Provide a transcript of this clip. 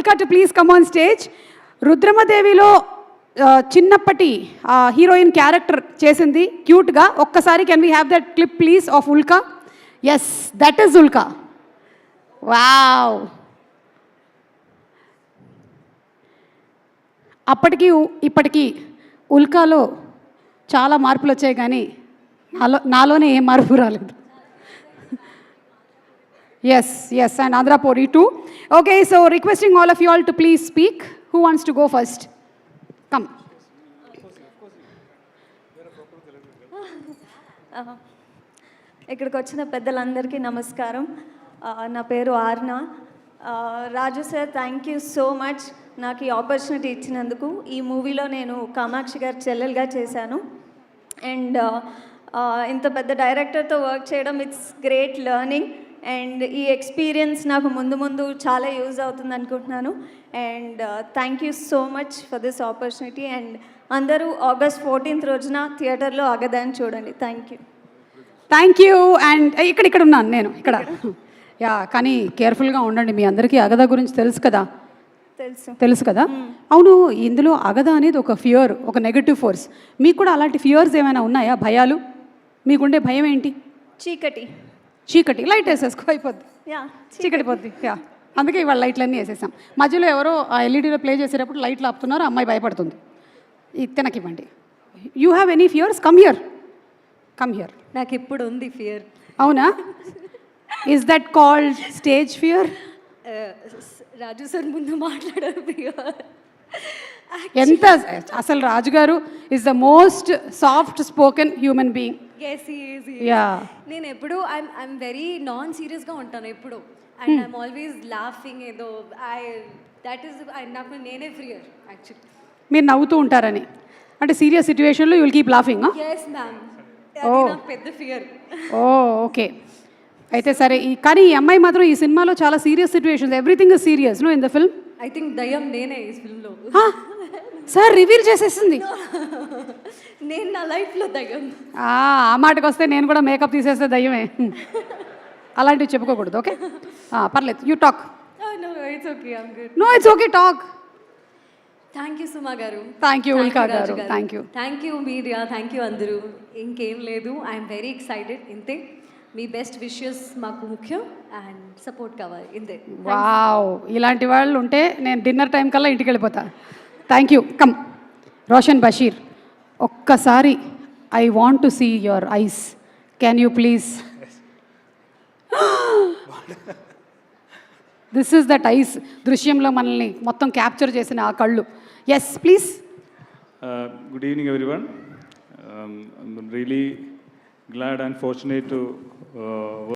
Ulka to please come on stage. రుద్రమదేవిలో చిన్నప్పటి heroine character చేసింది క్యూట్గా. ఒక్కసారి can we have that clip please of Ulka? Yes, that is Ulka. Wow. అప్పటికి ఇప్పటికీ ఉల్కాలో చాలా మార్పులు వచ్చాయి, కానీ నాలోనే ఏం మార్పు రాలేదు. Yes yes, and Andhrapuri too. Okay, so requesting all of you all to please speak. Who wants to go first? Come. ఇక్కడికి వచ్చిన పెద్దలందరికీ నమస్కారం. నా పేరు ఆర్న. Raju sir, thank you so much నాకు ఈ ఆపర్చునిటీ ఇచ్చినందుకు. ఈ మూవీలో నేను కామాక్షి గారి చెల్లెలుగా చేశాను. అండ్ ఇంత పెద్ద డైరెక్టర్తో వర్క్ చేయడం ఇట్స్ గ్రేట్ లెర్నింగ్. అండ్ ఈ ఎక్స్పీరియన్స్ నాకు ముందు ముందు చాలా యూజ్ అవుతుంది అనుకుంటున్నాను. And thank you so much for this opportunity. And అందరూ August 14th రోజున థియేటర్లో అగదాన్ని చూడండి. Thank you. Thank you. And ఇక్కడ ఉన్నాను నేను ఇక్కడ. యా, కానీ కేర్ఫుల్గా ఉండండి. మీ అందరికీ అగద గురించి తెలుసు కదా? తెలుసు కదా? అవును, ఇందులో అగద అనేది ఒక ఫియర్, ఒక నెగటివ్ ఫోర్స్. మీకు కూడా అలాంటి ఫియర్స్ ఏమైనా ఉన్నాయా? భయాలు? మీకుండే భయం ఏంటి? చీకటి. లైట్ వేసేసుకో, అయిపోద్ది. చీకటి పోద్ది. యా, అందుకే ఇవాళ లైట్లన్నీ వేసేసాం. మధ్యలో ఎవరో ఆ ఎల్ఈడీలో ప్లే చేసేటప్పుడు లైట్లు ఆపుతున్నారు, అమ్మాయి భయపడుతుంది. తినకివ్వండి. You have any fears? Come here. నాకు ఇప్పుడు ఉంది ఫియర్. అవునా? Is that called stage fear? Raju sir ముందు మాట్లాడారు ఫియర్. ఎంత అసలు రాజుగారు is the most soft spoken human being. నేను ఎప్పుడు ఐఎమ్ వెరీ నాన్ సీరియస్గా ఉంటాను ఎప్పుడు. And I'm always laughing. ఏదో దట్ ఈస్ నాకు నేనే ఫియర్ యాక్చువల్లీ. మీరు నవ్వుతూ ఉంటారని అంటే సీరియస్ సిచ్యువేషన్లో you will keep laughing? Yes ma'am, పెద్ద ఫియర్. ఓకే, అయితే సరే. కానీ ఈ అమ్మాయి మాత్రం ఈ సినిమాలో చాలా serious situations, everything is serious no in the film. I think దయ్యం నేనే ఈ ఫిల్మ్లో. సార్ రివీల్ చేసేసింది. నేను నా లైఫ్లో దయ్యం. ఆ మాటకు వస్తే నేను కూడా మేకప్ తీసేస్తే దయ్యమే. అలాంటివి చెప్పుకోకూడదు. ఓకే, పర్లేదు. You talk. No it's okay, talk. Thank you Suma garu. Thank you Ulka garu. Thank you media. Thank you అందరూ. ఇంకేం లేదు, ఐఎమ్ వెరీ ఎక్సైటెడ్. ఇంతే, మీ బెస్ట్ విషెస్ మాకు ముఖ్యం అండ్ సపోర్ట్ కావాలి. ఇంతే. వావ్, ఇలాంటి వాళ్ళు ఉంటే నేను డిన్నర్ టైం కల్లా ఇంటికి వెళ్ళిపోతా. Thank you. Come Roshan Basheer, ఒక్కసారి I want to see your eyes. Can you please? This is that eyes. దృశ్యంలో మనల్ని మొత్తం క్యాప్చర్ చేసిన ఆ కళ్ళు. Yes please. Good evening everyone. I'm really glad and fortunate to